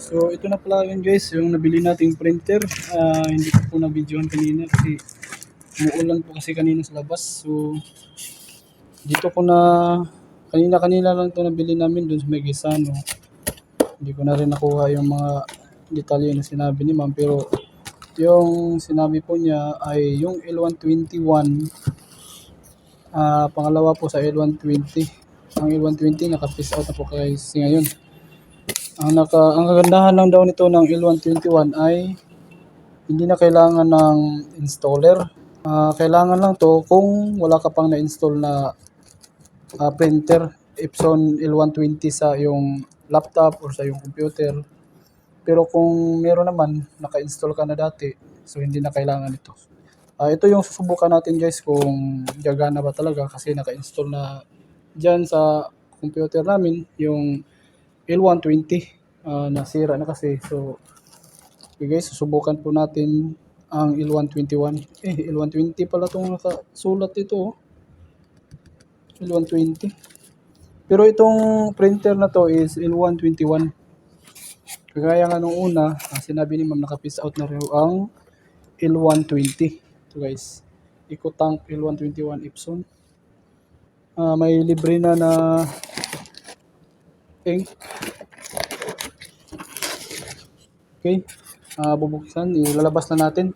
So ito na pala yun guys, yung nabili nating printer. Hindi ko po na-videohan kanina kasi umuulan po kasi kanina sa labas. So dito ko na kanina lang ito nabili namin dun sa may Gisano. Hindi ko na rin nakuha yung mga detalye na sinabi ni ma'am, pero yung sinabi po niya ay yung L121, pangalawa po sa L120. Ang L120 naka-phase out na po kasi ngayon. Ang kagandahan lang daw nito ng L121 ay hindi na kailangan ng installer. Kailangan lang to kung wala ka pang na-install na printer Epson L120 sa yung laptop or sa yung computer. Pero kung meron naman, naka-install ka na dati, so hindi na kailangan ito. Ito yung susubukan natin guys kung gagana ba talaga kasi naka-install na dyan sa computer namin yung L120. Nasira na kasi. So okay guys, susubukan po natin ang L121. L120 pala itong nakasulat dito. L120. Pero itong printer na to is L121. Kagaya nga nung una, sinabi ni ma'am naka-phase out na rin ang L120. Ito guys, EcoTank L121 Epson. May libre na ink. Okay, bubuksan, ilalabas na natin.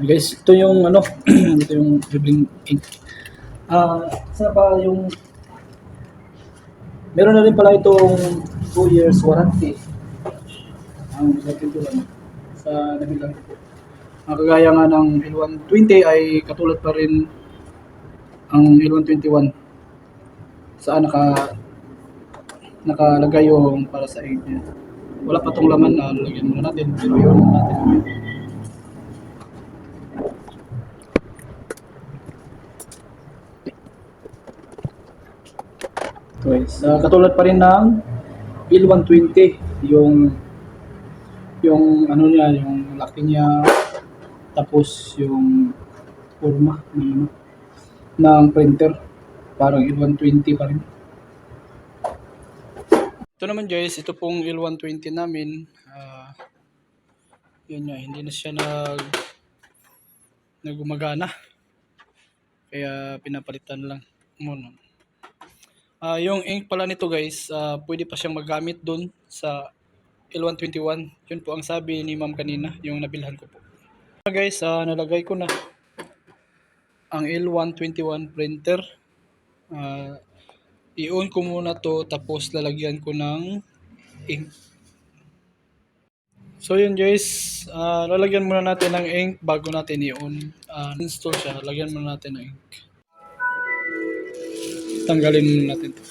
Guys, ito yung ano, ito yung libreng ink. Sa pa yung meron na rin pala itong 2 years warranty. Ang second ko lang sa nabilang ko po. Ang kagaya nga ng L120 ay katulad pa rin ang L121. Saan nakalagay yung para sa ink niya. Wala pa tong laman na lagyan muna natin, pero yun natin. Okay, katulad pa rin ng L120, yung ano niya, yung laki niya, tapos yung forma ng printer, parang L120 pa rin. Ito naman guys, ito pong L120 namin, yun nga, hindi na siya nagumagana, kaya pinapalitan lang muna. Yung ink pala nito guys, pwede pa siyang magamit dun sa L121. Yun po ang sabi ni ma'am kanina, yung nabilhan ko po. Guys, nalagay ko na ang L121 printer. I-on ko muna to, tapos lalagyan ko ng ink. So yun guys, lalagyan muna natin ng ink bago natin i-on. Install siya, lagyan muna natin ng ink. Tanggalin muna natin to.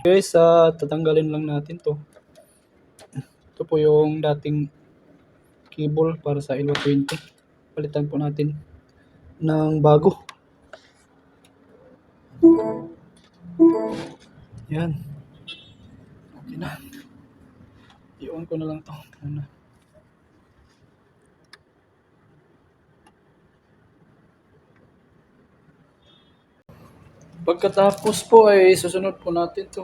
Guys, tatanggalin lang natin to. Ito po yung dating cable para sa L120. Palitan po natin ng bago. Yan. Okay na. I-on ko na lang to muna. Pagkatapos po ay susunod po natin to.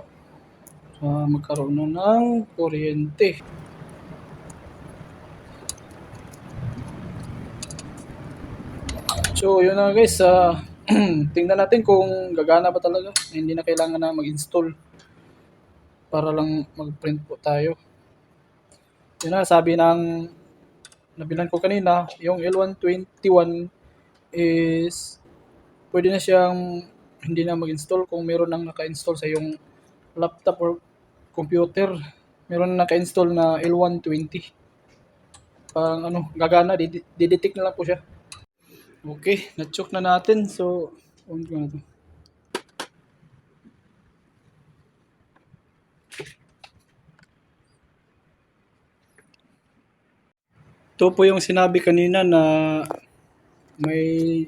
Magkaroon na ng kuryente. So yun na guys, tingnan natin kung gagana ba talaga. Hindi na kailangan na mag-install para lang mag-print po tayo. Yun na, sabi ng nabilan ko kanina, yung L121 is pwede na siyang hindi na mag-install kung meron nang naka-install sa yung laptop or computer. Meron na naka-install na L120. Pang ano, gagana, didetect na lang po siya. Okay, na-choke na natin. So, on ko na to. Ito po yung sinabi kanina na may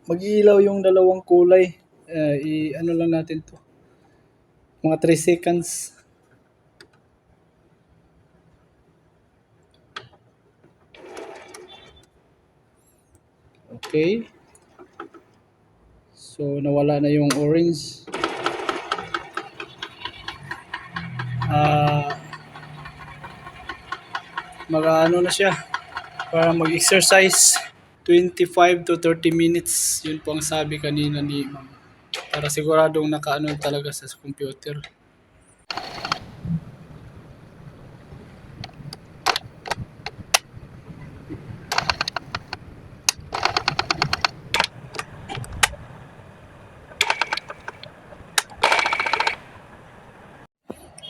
mag-iilaw yung dalawang kulay. I-ano lang natin to. Mga 3 seconds. Okay. So, nawala na yung orange. Mag-ano na siya para mag-exercise. 25 to 30 minutes. Yun po ang sabi kanina ni ma'am. Para siguradong nakaano talaga sa computer.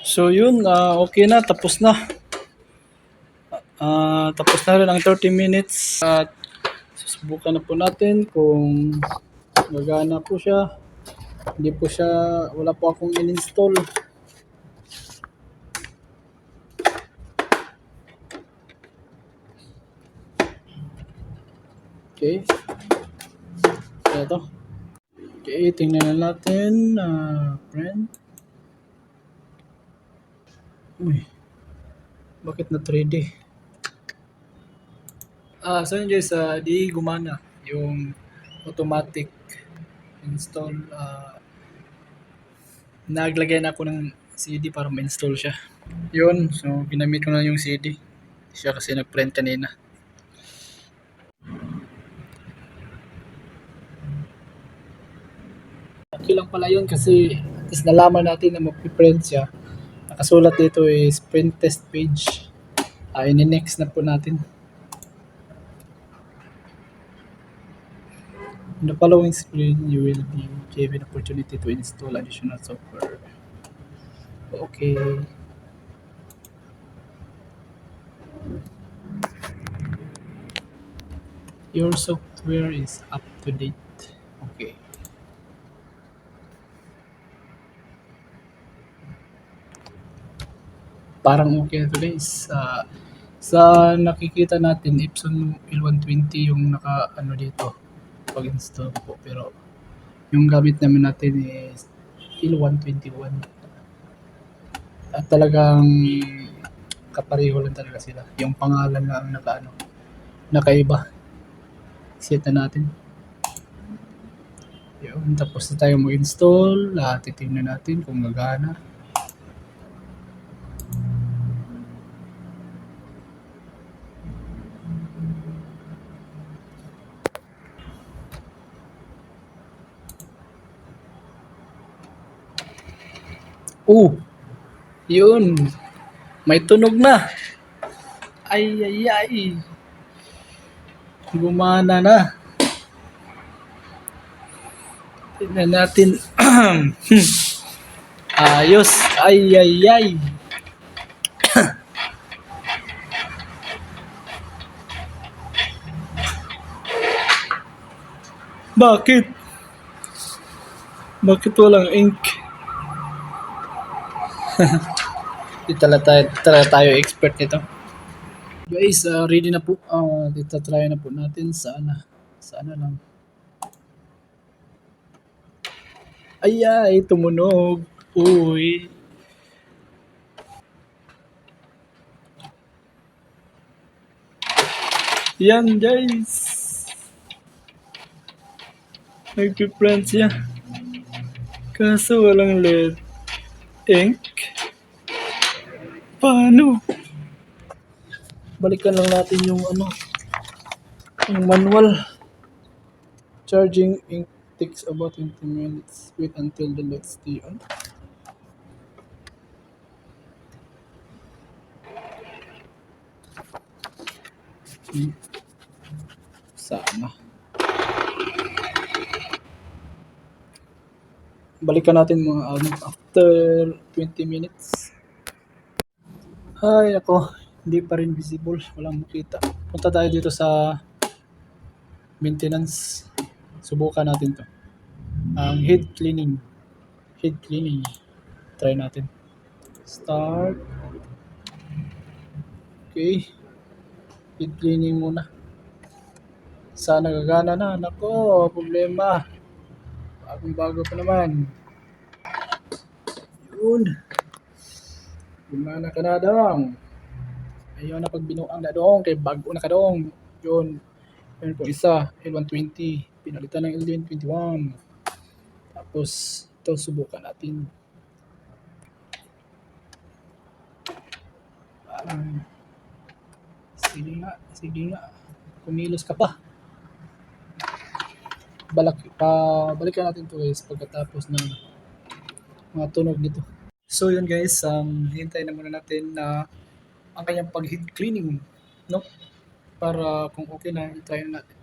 So yun, okay na, tapos na. Tapos na rin ang 30 minutes. At susubukan na po natin kung magana po siya. Hindi po siya, wala po akong in-install. Okay. Ito. Okay, tingnan na natin. Friend. Uy. Bakit na 3D? So yun guys, di gumana yung automatic install. Naglagay na ako ng CD para ma-install siya. Yun, so ginamit ko na yung CD. Siya kasi nag-print kanina. Okay lang pala yun kasi at least nalaman natin na mag-print siya. Nakasulat dito is print test page. Ini-next na po natin. In the following screen, you will be given opportunity to install additional software. Okay. Your software is up to date. Okay. Parang okay na to guys. Sa nakikita natin, Epson L120 yung naka-ano dito pag-install po. Pero yung gamit naman natin is L121. At talagang kapareho lang talaga sila. Yung pangalan na ang nakaiba. Set na natin. Yun, tapos na tayo mag-install. Titingnan natin kung gagana. Yun. May tunog na. Ay. Gumana na. Tignan natin. Ayos. Ay. Bakit? Bakit walang ink? Di talaga tayo expert nito. Guys, ready na po. Dito try na po natin. Sana lang. Ay, tumunog. Uy. Yan guys. Nag-print siya. Kaso walang lead ink. Paano? Balikan lang natin yung yung manual. Charging ink takes about 20 minutes. Wait until the lights stay on. Sana. Balikan natin mga after 20 minutes. Ay, ako. Hindi pa rin visible. Walang makita. Punta tayo dito sa maintenance. Subukan natin to. Head cleaning. Try natin. Start. Okay. Speed cleaning muna. Sana gagana na. Nako, problema. Bagong-bago pa naman. Yun. Gumana ka na dong. Ayaw na pag binuang na dong. Kay bago na ka dong. Yun. Yun po isa. L120. Pinalitan ng L121. Tapos, ito subukan natin. Sige nga. Kumilos ka pa. Balikan natin to guys pagkatapos ng mga tunog nito. So yun guys, hintayin na muna natin na ang kanyang pag-heat cleaning, no? Para kung okay na, try na natin.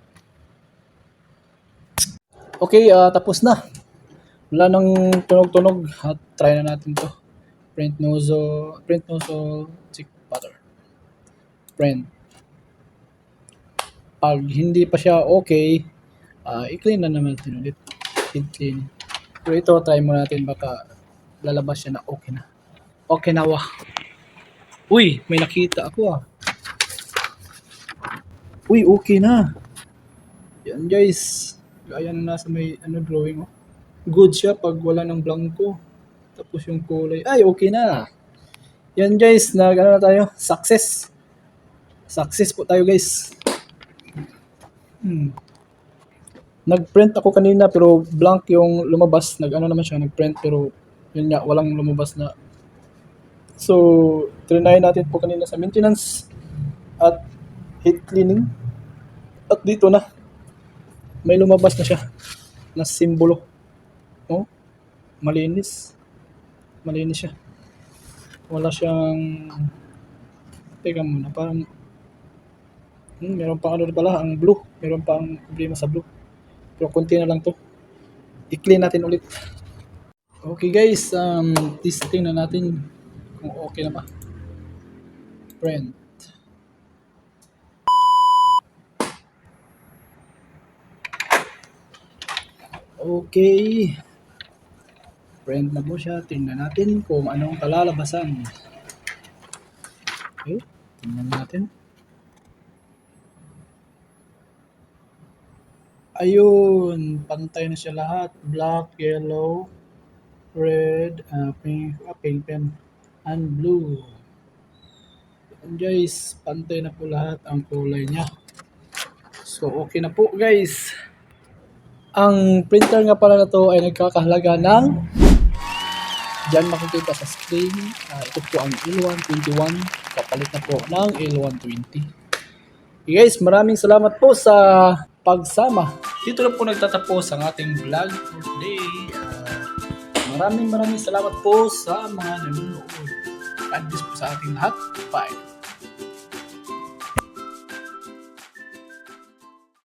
Okay, tapos na. Wala nang tunog-tunog at try na natin to. Print nozzle, check butter. Print. Pag hindi pa siya okay, i-clean na naman natin ulit. Heat clean. Pero ito, try mo natin baka lalabas siya na okay na. Okay na wah. Uy, may nakita ako Uy, okay na. Yan guys. Gaya na nasa may drawing Good siya pag wala ng blanco. Tapos yung kulay. Ay, okay na. Yan guys, na tayo. Success. Success po tayo guys. Nag-print ako kanina pero blank yung lumabas. Naman siya, nag-print pero yun nga, walang lumabas na. So, trinay natin po kanina sa maintenance at heat cleaning. At dito na, may lumabas na siya na simbolo. Oh, malinis. Malinis siya. Wala siyang, teka muna, parang, meron pang pala, ang blue. Meron pang problema sa blue. Pero konti na lang to. I-clean natin ulit. Okay guys, testing na natin kung okay na ba. Print. Okay. Print na po siya. Tingnan natin kung anong kalalabasan. Okay, tingnan natin. Ayun, pantay na siya lahat. Black, yellow, red, pink, pen, and blue. And guys, pantay na po lahat ang kulay niya. So, okay na po guys. Ang printer nga pala na to ay nagkakahalaga ng dyan makikita sa screen. Ito po ang L121. Kapalit na po ng L120. Okay guys, maraming salamat po sa pagsama. Dito na po nagtatapos ang ating vlog for today. Maraming salamat po sa mga nanonood. God bless po sa ating lahat. Bye!